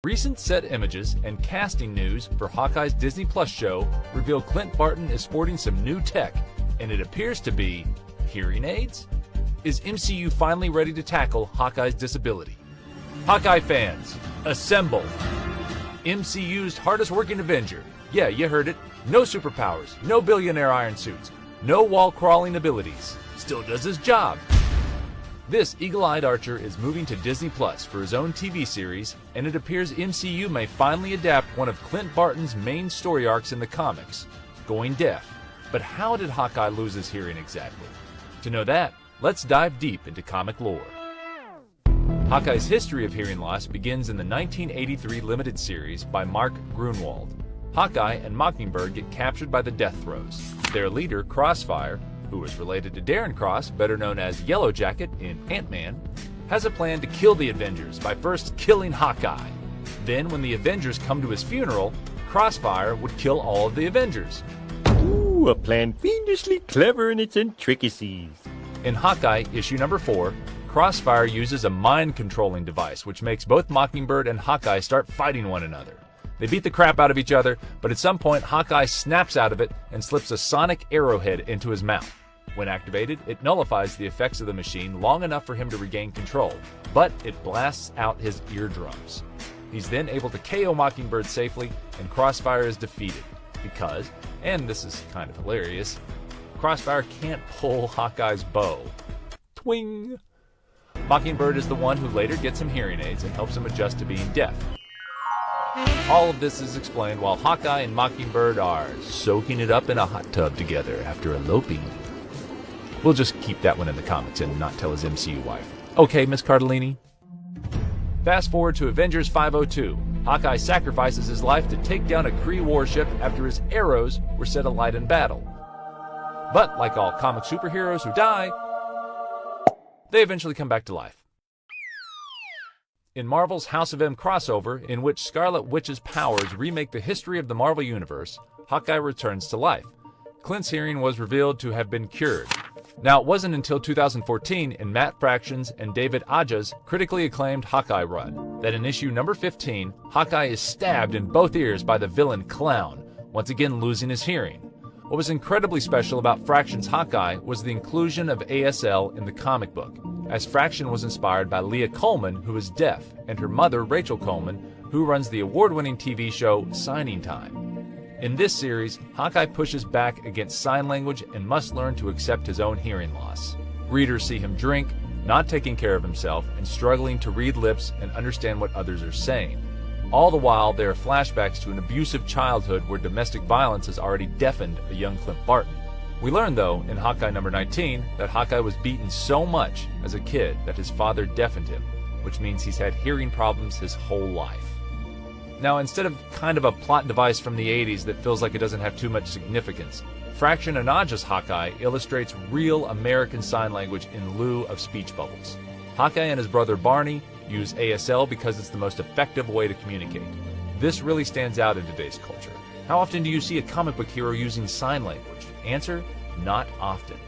Recent set images and casting news for Hawkeye's Disney Plus show reveal Clint Barton is sporting some new tech, and it appears to be hearing aids? Is MCU finally ready to tackle Hawkeye's disability? Hawkeye fans, assemble! MCU's hardest working Avenger. Yeah, you heard it. No superpowers, no billionaire iron suits, no wall-crawling abilities. Still does his job. This eagle-eyed archer is moving to Disney Plus for his own TV series, and it appears MCU may finally adapt one of Clint Barton's main story arcs in the comics, going deaf. But how did Hawkeye lose his hearing exactly? To know that, let's dive deep into comic lore. Hawkeye's history of hearing loss begins in the 1983 limited series by Mark Grunwald. Hawkeye and Mockingbird get captured by the Death Throes. Their leader, Crossfire, who is related to Darren Cross, better known as Yellow Jacket in Ant-Man, has a plan to kill the Avengers by first killing Hawkeye. Then, when the Avengers come to his funeral, Crossfire would kill all of the Avengers. Ooh, a plan fiendishly clever in its intricacies. In Hawkeye issue number 4, Crossfire uses a mind-controlling device which makes both Mockingbird and Hawkeye start fighting one another. They beat the crap out of each other, but at some point Hawkeye snaps out of it and slips a sonic arrowhead into his mouth. When activated, it nullifies the effects of the machine long enough for him to regain control, but it blasts out his eardrums. He's then able to KO Mockingbird safely, and Crossfire is defeated because, and this is kind of hilarious, Crossfire can't pull Hawkeye's bow. Twing! Mockingbird is the one who later gets him hearing aids and helps him adjust to being deaf. All of this is explained while Hawkeye and Mockingbird are soaking it up in a hot tub together after eloping. We'll just keep that one in the comics and not tell his MCU wife. Okay, Miss Cardellini? Fast forward to Avengers 502. Hawkeye sacrifices his life to take down a Kree warship after his arrows were set alight in battle. But like all comic superheroes who die, they eventually come back to life. In Marvel's House of M crossover, in which Scarlet Witch's powers remake the history of the Marvel Universe, Hawkeye returns to life. Clint's hearing was revealed to have been cured. Now, it wasn't until 2014 in Matt Fraction's and David Aja's critically acclaimed Hawkeye run that in issue number 15, Hawkeye is stabbed in both ears by the villain Clown, once again losing his hearing. What was incredibly special about Fraction's Hawkeye was the inclusion of ASL in the comic book, as Fraction was inspired by Leah Coleman, who is deaf, and her mother, Rachel Coleman, who runs the award-winning TV show Signing Time. In this series, Hawkeye pushes back against sign language and must learn to accept his own hearing loss. Readers see him drink, not taking care of himself, and struggling to read lips and understand what others are saying. All the while, there are flashbacks to an abusive childhood where domestic violence has already deafened a young Clint Barton. We learn, though, in Hawkeye number 19, that Hawkeye was beaten so much as a kid that his father deafened him, which means he's had hearing problems his whole life. Now, instead of kind of a plot device from the 80s that feels like it doesn't have too much significance, Fraction and Aja's Hawkeye illustrates real American Sign Language in lieu of speech bubbles. Hawkeye and his brother Barney use ASL because it's the most effective way to communicate. This really stands out in today's culture. How often do you see a comic book hero using sign language? Answer, not often.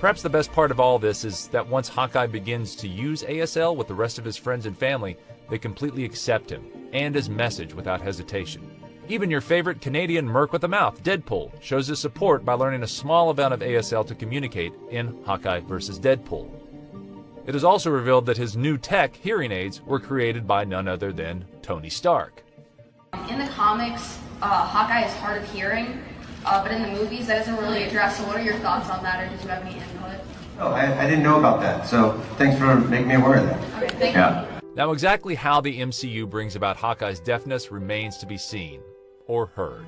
Perhaps the best part of all this is that once Hawkeye begins to use ASL with the rest of his friends and family, they completely accept him and his message without hesitation. Even your favorite Canadian merc with a mouth, Deadpool, shows his support by learning a small amount of ASL to communicate in Hawkeye vs. Deadpool. It is also revealed that his new tech, hearing aids, were created by none other than Tony Stark. In the comics, Hawkeye is hard of hearing, but in the movies that isn't really addressed. So what are your thoughts on that, or did you have any input? Oh, I didn't know about that, so thanks for making me aware of that. Okay, thank you. Now, exactly how the MCU brings about Hawkeye's deafness remains to be seen, or heard.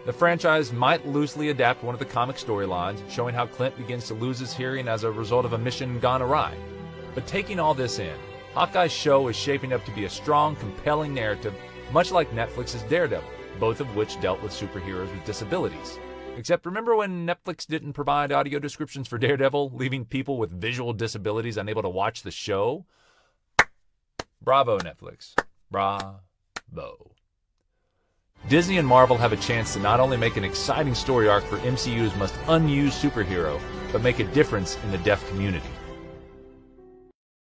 The franchise might loosely adapt one of the comic storylines, showing how Clint begins to lose his hearing as a result of a mission gone awry. But taking all this in, Hawkeye's show is shaping up to be a strong, compelling narrative, much like Netflix's Daredevil, both of which dealt with superheroes with disabilities. Except remember when Netflix didn't provide audio descriptions for Daredevil, leaving people with visual disabilities unable to watch the show? Bravo, Netflix. Bravo. Disney and Marvel have a chance to not only make an exciting story arc for MCU's most unused superhero, but make a difference in the deaf community.